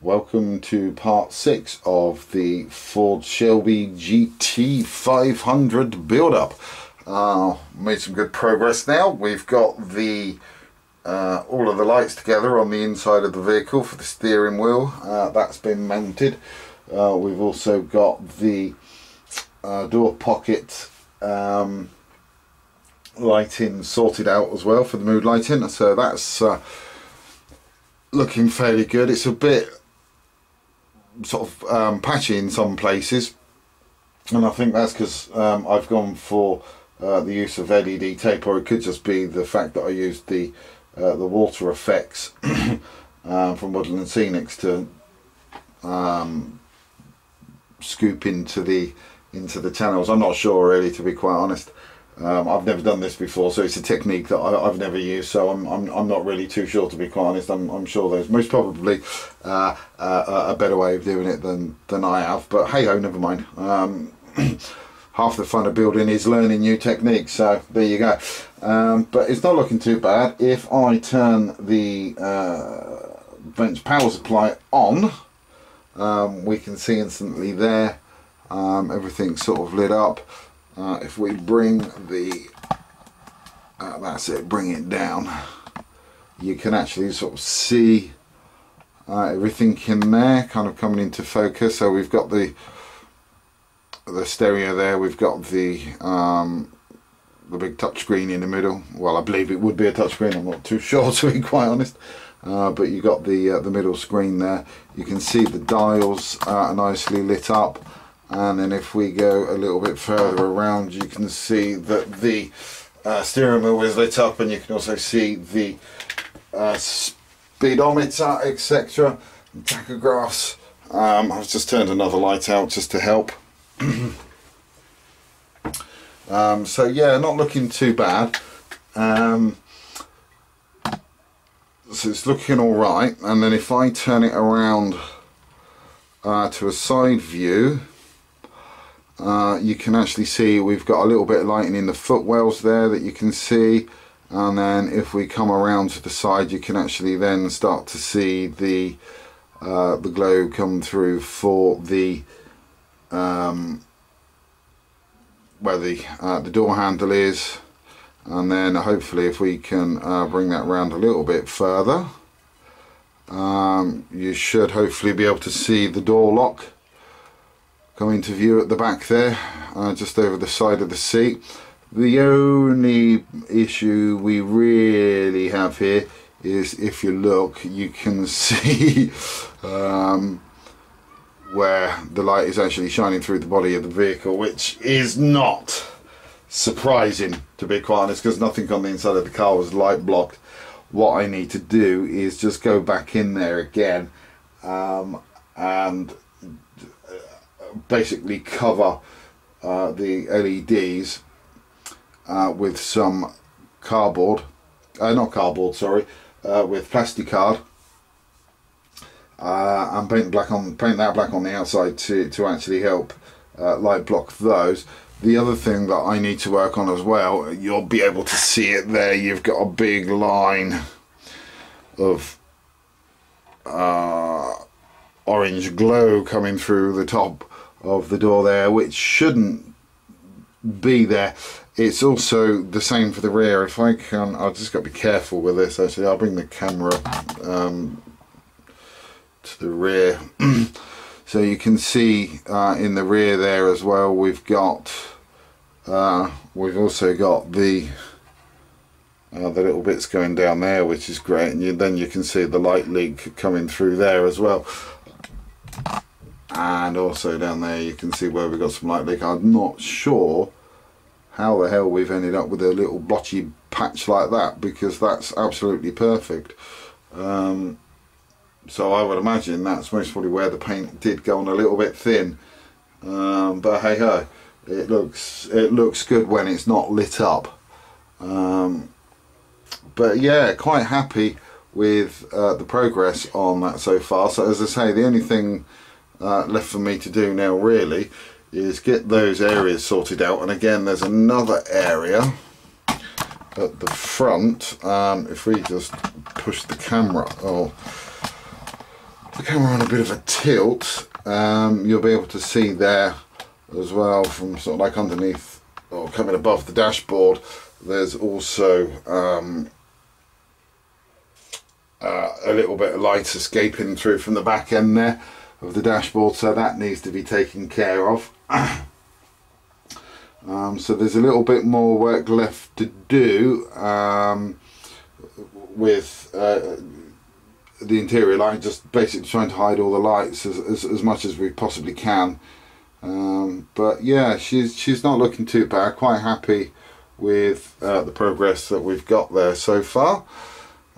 Welcome to part 6 of the Ford Shelby GT500 build-up. Made some good progress now. We've got the all of the lights together on the inside of the vehicle for the steering wheel. That's been mounted. We've also got the door pocket lighting sorted out as well for the mood lighting, so that's looking fairly good. It's a bit sort of patchy in some places, and I think that's because I've gone for the use of LED tape, or it could just be the fact that I used the water effects from Woodland Scenics to scoop into the channels. I'm not sure really, to be quite honest. I've never done this before, so it's a technique that I've never used, so I'm not really too sure, to be quite honest. I'm sure there's most probably a better way of doing it than I have, but hey ho, never mind. Half the fun of building is learning new techniques, so there you go. But it's not looking too bad. If I turn the bench power supply on, we can see instantly there everything's sort of lit up. If we bring the that's it, bring it down, you can actually sort of see everything in there kind of coming into focus. So we've got the stereo there, we've got the big touchscreen in the middle. Well, I believe it would be a touchscreen, I'm not too sure, to be quite honest. But you got the middle screen there. You can see the dials are nicely lit up. And then if we go a little bit further around, you can see that the steering wheel is lit up, and you can also see the speedometer, etc. tachographs. I've just turned another light out just to help. So yeah, not looking too bad. So it's looking all right. And then if I turn it around to a side view, you can actually see we've got a little bit of lighting in the footwells there that you can see, and then if we come around to the side, you can actually then start to see the glow come through for the where the door handle is. And then hopefully if we can bring that round a little bit further, you should hopefully be able to see the door lock come into view at the back there, just over the side of the seat. The only issue we really have here is, if you look, you can see where the light is actually shining through the body of the vehicle, which is not surprising, to be quite honest, because nothing on the inside of the car was light blocked. What I need to do is just go back in there again and basically cover the LEDs with some cardboard, not cardboard, sorry, with plastic card, and paint that black on the outside to actually help light block those. The other thing that I need to work on as well, you'll be able to see it there, you've got a big line of orange glow coming through the top of the door there, which shouldn't be there. It's also the same for the rear. If I can, I've just got to be careful with this actually. I'll bring the camera to the rear. So you can see in the rear there as well, we've also got the little bits going down there, which is great, and then you can see the light leak coming through there as well. And also down there you can see where we've got some light leak. I'm not sure how the hell we've ended up with a little blotchy patch like that, because that's absolutely perfect. So I would imagine that's most probably where the paint did go on a little bit thin. But hey ho, it looks good when it's not lit up. But yeah, quite happy with the progress on that so far. So as I say, the only thing left for me to do now really is get those areas sorted out. And again, there's another area at the front. If we just push the camera, the camera on a bit of a tilt, you'll be able to see there as well, from sort of like underneath or coming above the dashboard, there's also a little bit of light escaping through from the back end there of the dashboard, so that needs to be taken care of. So there's a little bit more work left to do with the interior light, just basically trying to hide all the lights as much as we possibly can. But yeah, she's not looking too bad. Quite happy with the progress that we've got there so far.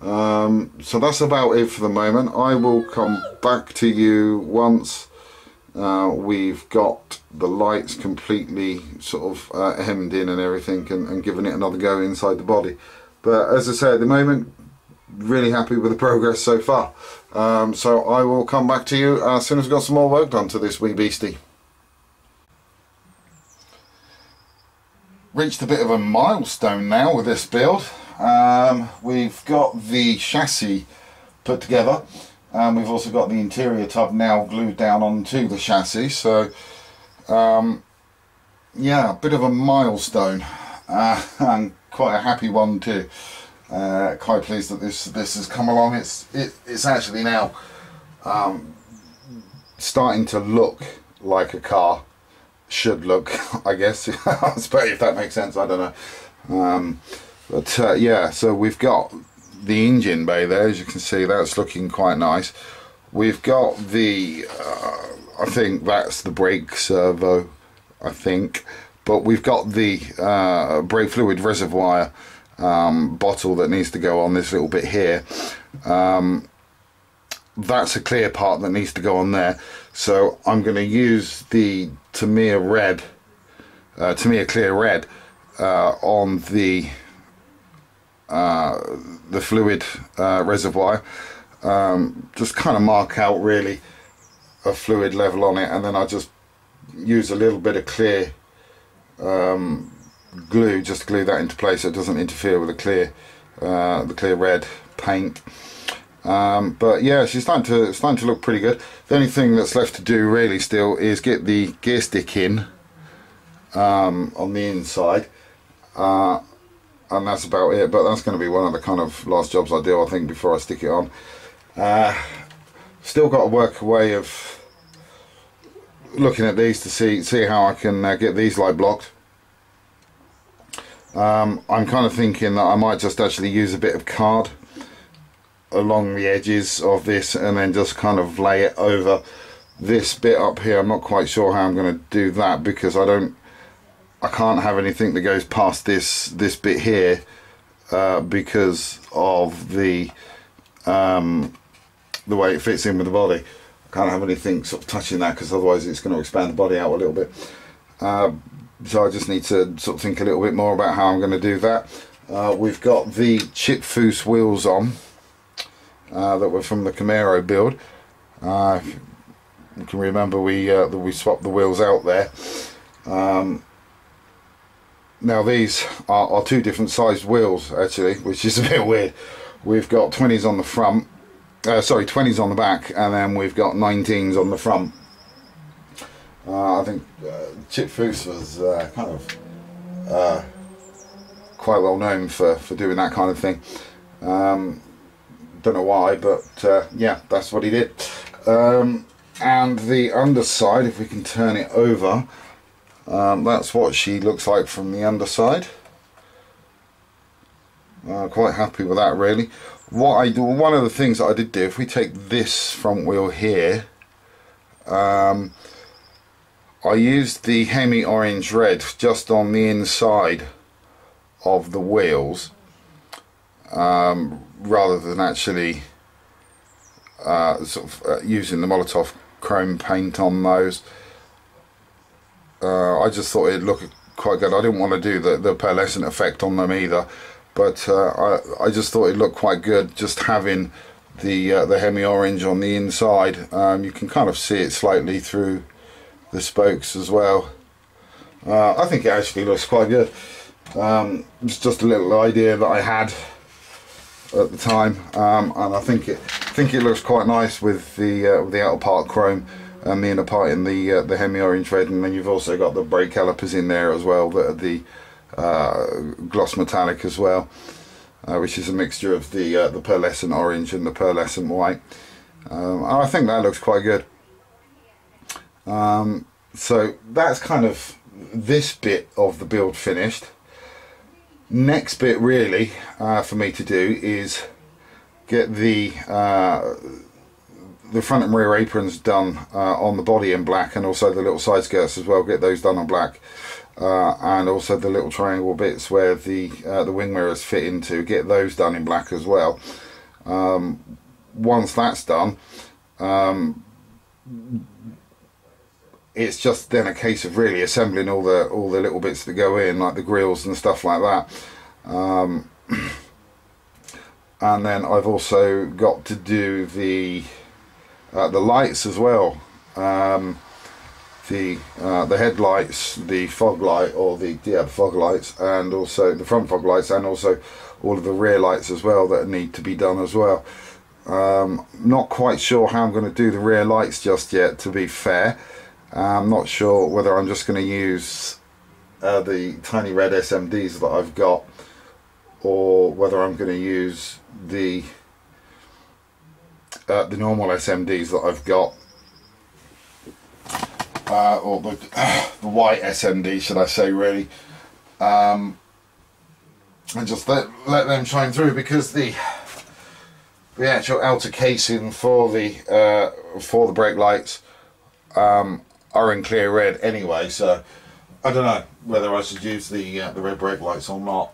So that's about it for the moment. I will come back to you once we've got the lights completely sort of hemmed in and everything, and given it another go inside the body. But as I say, at the moment, really happy with the progress so far. So I will come back to you as soon as I've got some more work done to this wee beastie. Reached a bit of a milestone now with this build. We've got the chassis put together, and we've also got the interior tub now glued down onto the chassis. So yeah, a bit of a milestone, and quite a happy one too. Quite pleased that this has come along. It's actually now starting to look like a car should look, I guess. I suppose, if that makes sense, I don't know. But yeah, so we've got the engine bay there, as you can see. That's looking quite nice. We've got the I think that's the brake servo, I think, but we've got the brake fluid reservoir bottle that needs to go on this little bit here. That's a clear part that needs to go on there, so I'm going to use the Tamiya clear red on the fluid reservoir. Just kind of mark out really a fluid level on it, and then I just use a little bit of clear glue just to glue that into place so it doesn't interfere with the clear red paint. But yeah, she's starting to look pretty good. The only thing that's left to do really still is get the gear stick in on the inside, and that's about it. But that's going to be one of the kind of last jobs I do, I think, before I stick it on. Still got to work a way of looking at these to see how I can get these light blocked. I'm kind of thinking that I might just actually use a bit of card along the edges of this and then just kind of lay it over this bit up here. I'm not quite sure how I'm going to do that, because I can't have anything that goes past this bit here because of the way it fits in with the body. I can't have anything sort of touching that, because otherwise it's going to expand the body out a little bit. So I just need to sort of think a little bit more about how I'm going to do that. We've got the chip foose wheels on that were from the Camaro build. If you can remember, we swapped the wheels out there. Now these are two different sized wheels actually, which is a bit weird. We've got 20s on the front, 20s on the back, and then we've got 19s on the front. I think Chip Foose was kind of quite well known for doing that kind of thing. Don't know why, but yeah, that's what he did. And the underside, if we can turn it over, that's what she looks like from the underside. Quite happy with that really. One of the things that I did do, if we take this front wheel here, I used the Hemi Orange Red just on the inside of the wheels, rather than actually using the Molotov chrome paint on those. I just thought it'd look quite good. I didn't want to do the pearlescent effect on them either, but I just thought it looked quite good just having the Hemi Orange on the inside. You can kind of see it slightly through the spokes as well. I think it actually looks quite good. It's just a little idea that I had at the time, and I think it looks quite nice with the outer part chrome and the inner part in the hemi-orange red, and then you've also got the brake calipers in there as well that are the gloss metallic as well, which is a mixture of the pearlescent orange and the pearlescent white. And I think that looks quite good. So that's kind of this bit of the build finished. Next bit really for me to do is get the front and rear aprons done on the body in black, and also the little side skirts as well, get those done on black, and also the little triangle bits where the wing mirrors fit into, get those done in black as well. Once that's done, it's just then a case of really assembling all the little bits that go in, like the grills and stuff like that. And then I've also got to do the lights as well, the headlights, the fog light, or the fog lights, and also the front fog lights, and also all of the rear lights as well that need to be done as well. Not quite sure how I'm going to do the rear lights just yet, to be fair. I'm not sure whether I'm just going to use the tiny red SMDs that I've got, or whether I'm going to use the normal SMDs that I've got, or the white SMD, should I say, really, and just let them shine through, because the actual outer casing for the brake lights are in clear red anyway, so I don't know whether I should use the red brake lights or not,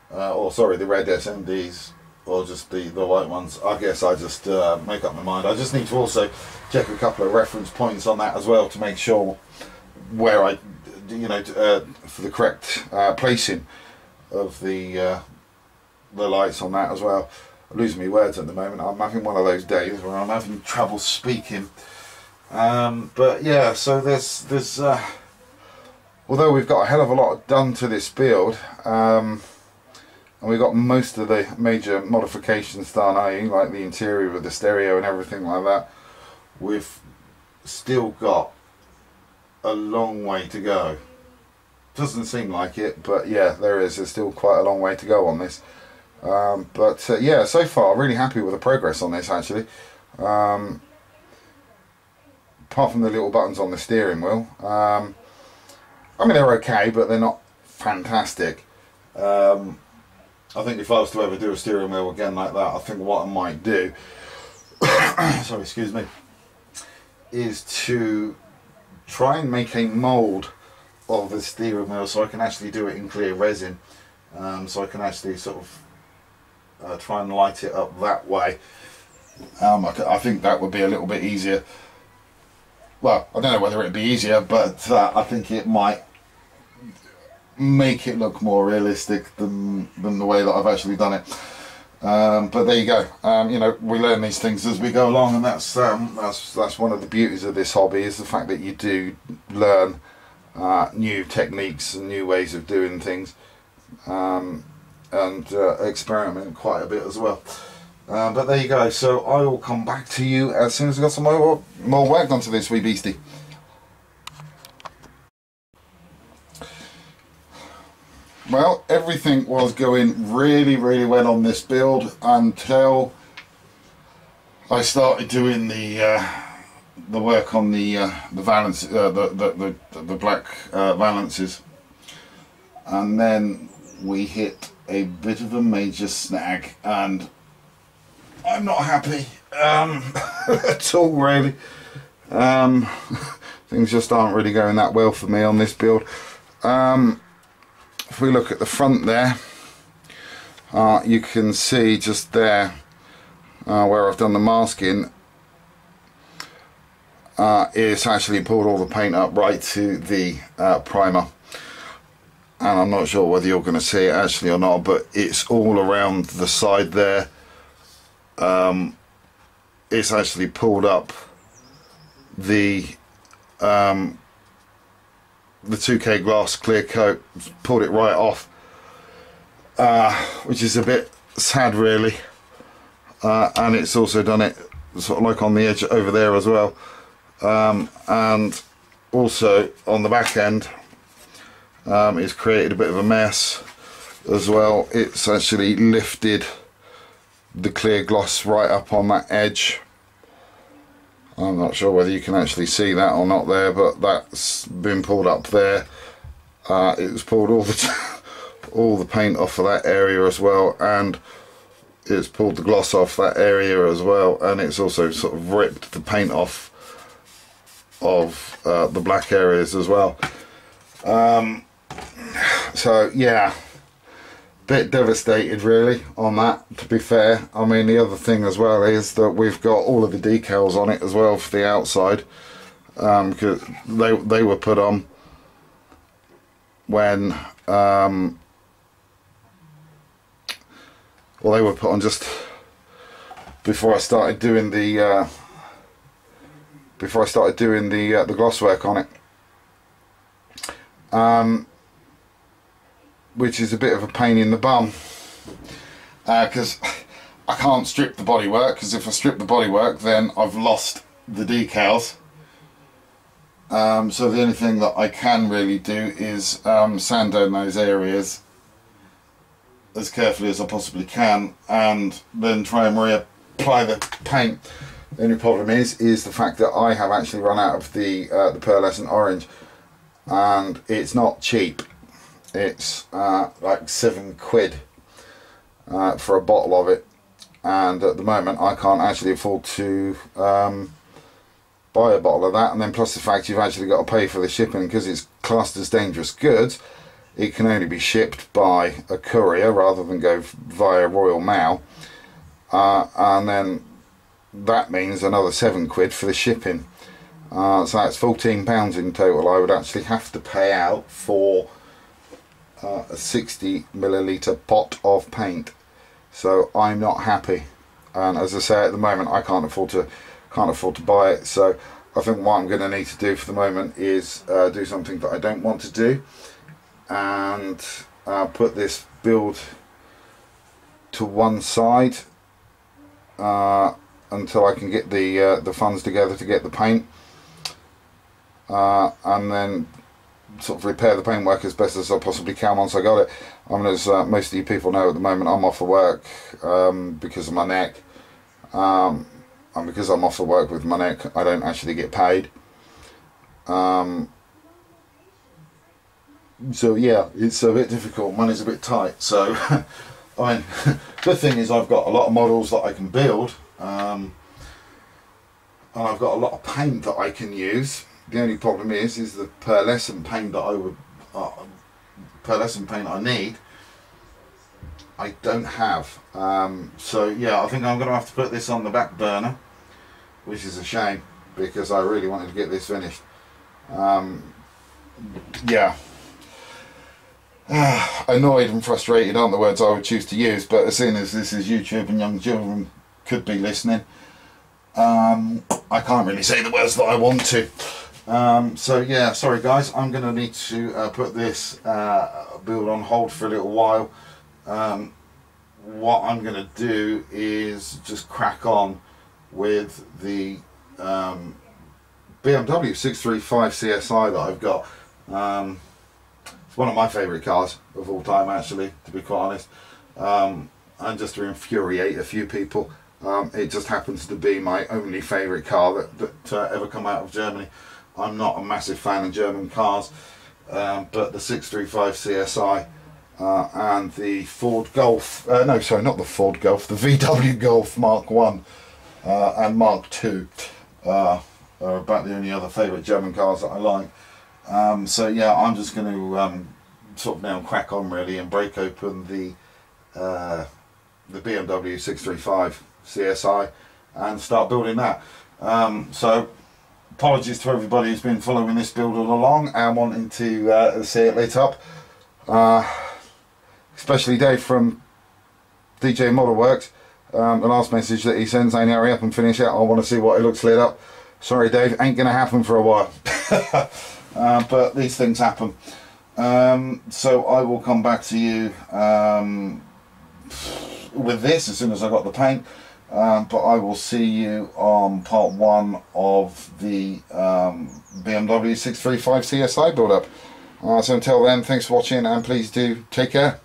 or sorry, the red SMDs, or just the white ones. I guess I just make up my mind. I just need to also check a couple of reference points on that as well, to make sure where I, for the correct placing of the lights on that as well. I'm losing my words at the moment. I'm having one of those days where I'm having trouble speaking. But yeah, so there's although we've got a hell of a lot done to this build, and we've got most of the major modifications done, i.e. like the interior with the stereo and everything like that, we've still got a long way to go. Doesn't seem like it, but yeah, there's still quite a long way to go on this. But yeah, so far really happy with the progress on this, actually. Apart from the little buttons on the steering wheel, I mean, they're okay, but they're not fantastic. I think if I was to ever do a steering wheel again like that, I think what I might do sorry, excuse me, is to try and make a mould of the steering wheel, so I can actually do it in clear resin, so I can actually sort of try and light it up that way. I think that would be a little bit easier. Well, I don't know whether it'd be easier, but I think it might make it look more realistic than the way that I've actually done it. But there you go. We learn these things as we go along, and that's one of the beauties of this hobby, is the fact that you do learn new techniques and new ways of doing things, and experiment quite a bit as well. But there you go. So I will come back to you as soon as I've got some more work done to this wee beastie. Well, everything was going really, really well on this build until I started doing the work on the valance, the black valances, and then we hit a bit of a major snag, and I'm not happy at all, really. Things just aren't really going that well for me on this build. If we look at the front there, you can see just there where I've done the masking, it's actually pulled all the paint up right to the primer, and I'm not sure whether you're going to see it actually or not, but it's all around the side there. It's actually pulled up the 2K glass clear coat, pulled it right off, which is a bit sad really, and it's also done it sort of like on the edge over there as well, and also on the back end it's created a bit of a mess as well. It's actually lifted the clear gloss right up on that edge. I'm not sure whether you can actually see that or not there, but that's been pulled up there. It was pulled all the paint off of that area as well, and it's pulled the gloss off that area as well, and it's also sort of ripped the paint off of the black areas as well. So yeah, bit devastated really on that, to be fair. I mean, the other thing as well is that we've got all of the decals on it as well for the outside, because they were put on when well, they were put on just before I started doing the the gloss work on it, which is a bit of a pain in the bum, because I can't strip the bodywork, because if I strip the bodywork then I've lost the decals. So the only thing that I can really do is sand down those areas as carefully as I possibly can, and then try and reapply the paint. The only problem is the fact that I have actually run out of the pearlescent orange, and it's not cheap. It's like £7 for a bottle of it, and at the moment I can't actually afford to buy a bottle of that, and then plus the fact you've actually got to pay for the shipping, because it's classed as dangerous goods. It can only be shipped by a courier rather than go via Royal Mail, and then that means another £7 for the shipping. So that's £14 in total I would actually have to pay out for a 60ml pot of paint. So I'm not happy, and as I say, at the moment I can't afford to buy it. So I think what I'm going to need to do for the moment is do something that I don't want to do, and put this build to one side until I can get the funds together to get the paint, and then sort of repair the paintwork as best as I possibly can once I got it. I mean, as most of you people know, at the moment I'm off of work because of my neck, and because I'm off of work with my neck I don't actually get paid. So yeah, it's a bit difficult, money's a bit tight. So I mean, good thing is I've got a lot of models that I can build, and I've got a lot of paint that I can use. The only problem is the pearlescent paint that I would pearlescent paint I need, I don't have. So yeah, I think I'm going to have to put this on the back burner, which is a shame because I really wanted to get this finished. Yeah, annoyed and frustrated aren't the words I would choose to use, but as soon as this is YouTube and young children could be listening, I can't really say the words that I want to. So yeah, sorry guys, I'm going to need to put this build on hold for a little while. What I'm going to do is just crack on with the BMW 635 CSI that I've got. It's one of my favourite cars of all time, actually, to be quite honest. And just to infuriate a few people, it just happens to be my only favourite car that ever come out of Germany. I'm not a massive fan of German cars, but the 635 CSI and the Ford Golf, no sorry, not the Ford Golf, the VW Golf Mark 1 and Mark 2 are about the only other favourite German cars that I like. So yeah, I'm just going to sort of now crack on really and break open the BMW 635 CSI and start building that. So apologies to everybody who's been following this build all along and wanting to see it lit up, especially Dave from DJ Model Works. The last message that he sends saying hurry up and finish it, I want to see what it looks lit up. Sorry Dave, ain't gonna happen for a while. But these things happen. So I will come back to you with this as soon as I got the paint. But I will see you on part 1 of the BMW 635 CSI build-up. So until then, thanks for watching, and please do take care.